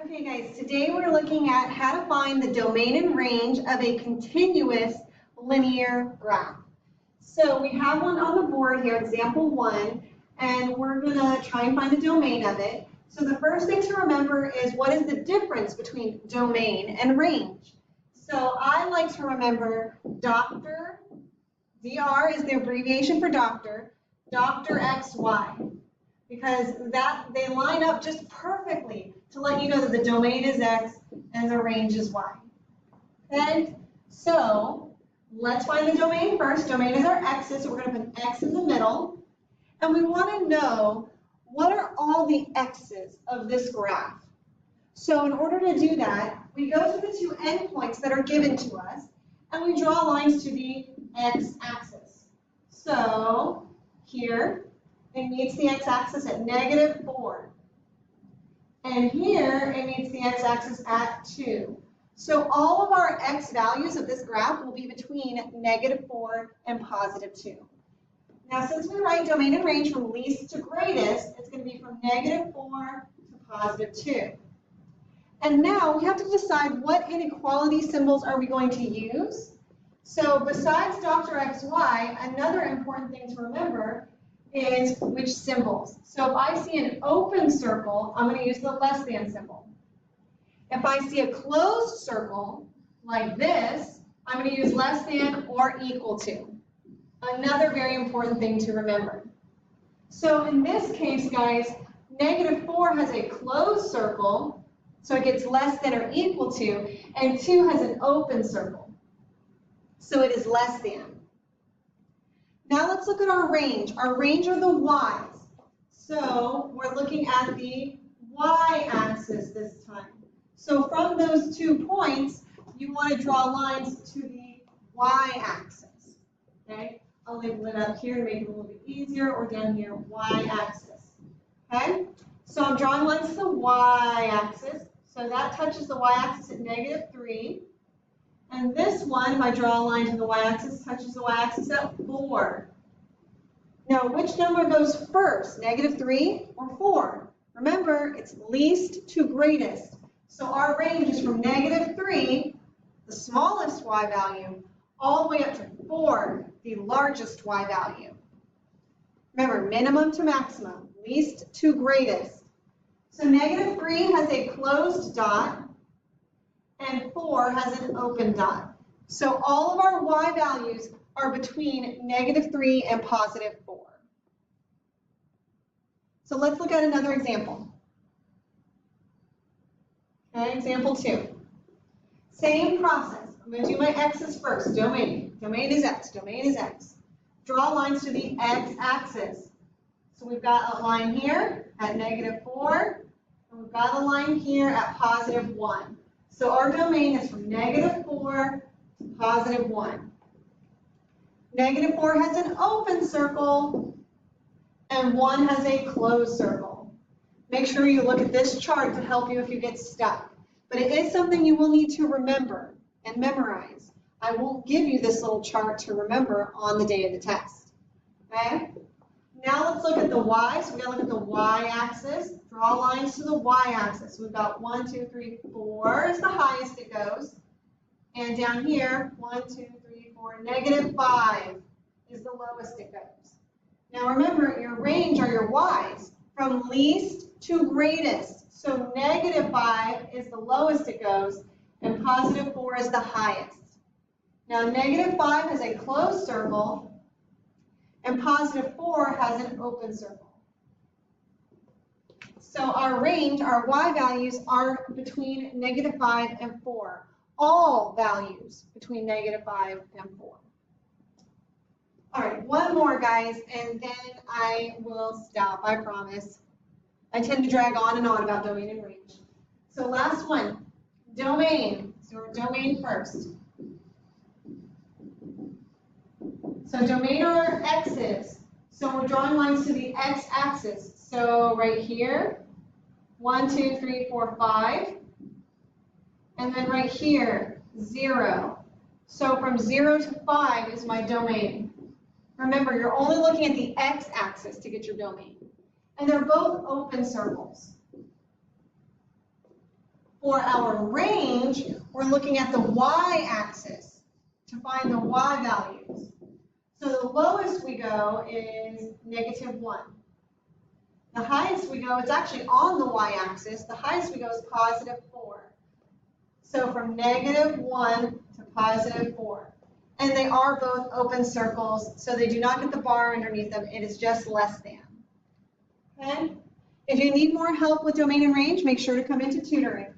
Okay guys, today we're looking at how to find the domain and range of a continuous linear graph. So we have one on the board here, example one, and we're gonna try and find the domain of it. So the first thing to remember is what is the difference between domain and range? So I like to remember doctor, DR is the abbreviation for doctor XY, because they line up just perfectly to let you know that the domain is X and the range is Y. Okay, so let's find the domain first. Domain is our X's, so we're going to put X in the middle. And we want to know what are all the X's of this graph. So in order to do that, we go to the two endpoints that are given to us, and we draw lines to the X-axis. So here, it meets the X-axis at -4. And here, it meets the X-axis at 2. So all of our X values of this graph will be between -4 and +2. Now, since we write domain and range from least to greatest, it's going to be from -4 to +2. And now we have to decide what inequality symbols are we going to use. So besides Dr. XY, another important thing to remember is which symbols. So if I see an open circle, I'm going to use the less than symbol. If I see a closed circle like this, I'm going to use less than or equal to. Another very important thing to remember. So in this case, guys, -4 has a closed circle, so it gets less than or equal to, and 2 has an open circle, so it is less than. Now let's look at our range. Our range are the y's. So we're looking at the y-axis this time. So from those 2 points, you want to draw lines to the y-axis. Okay? I'll label it up here to make it a little bit easier, or down here, y-axis. Okay? So I'm drawing lines to the y-axis. So that touches the y-axis at -3. And this one, if I draw a line to the y-axis, touches the y-axis at 4. Now, which number goes first, -3 or 4? Remember, it's least to greatest. So our range is from -3, the smallest y value, all the way up to 4, the largest y value. Remember, minimum to maximum, least to greatest. So -3 has a closed dot, and 4 has an open dot. So all of our y values are between -3 and +4. So let's look at another example. Okay, example 2. Same process. I'm going to do my x's first. Domain. Domain is x. Domain is x. Draw lines to the x-axis. So we've got a line here at -4, and we've got a line here at +1. So our domain is from -4 to +1. -4 has an open circle, and 1 has a closed circle. Make sure you look at this chart to help you if you get stuck. But it is something you will need to remember and memorize. I won't give you this little chart to remember on the day of the test. Okay? Now let's look at the y. So we're going to look at the y-axis. Draw lines to the y-axis. So we've got 1, 2, 3, 4 is the highest it goes. And down here, 1, 2, 3, 4, -5 is the lowest it goes. Now remember, your range are your y's from least to greatest. So -5 is the lowest it goes, and +4 is the highest. Now -5 has a closed circle, and +4 has an open circle. So our range, our y values, are between -5 and 4. All values between -5 and 4. All right, one more, guys, and then I will stop, I promise. I tend to drag on and on about domain and range. So last one, domain. So we're domain first. So domain are our x's. So we're drawing lines to the x-axis. So right here, 1, 2, 3, 4, 5. And then right here, 0. So from 0 to 5 is my domain. Remember, you're only looking at the x-axis to get your domain. And they're both open circles. For our range, we're looking at the y-axis to find the y values. So the lowest we go is -1. The highest we go, it's actually on the y-axis, the highest we go is +4. So from -1 to +4. And they are both open circles, so they do not get the bar underneath them, it is just less than. Okay? If you need more help with domain and range, make sure to come into tutoring.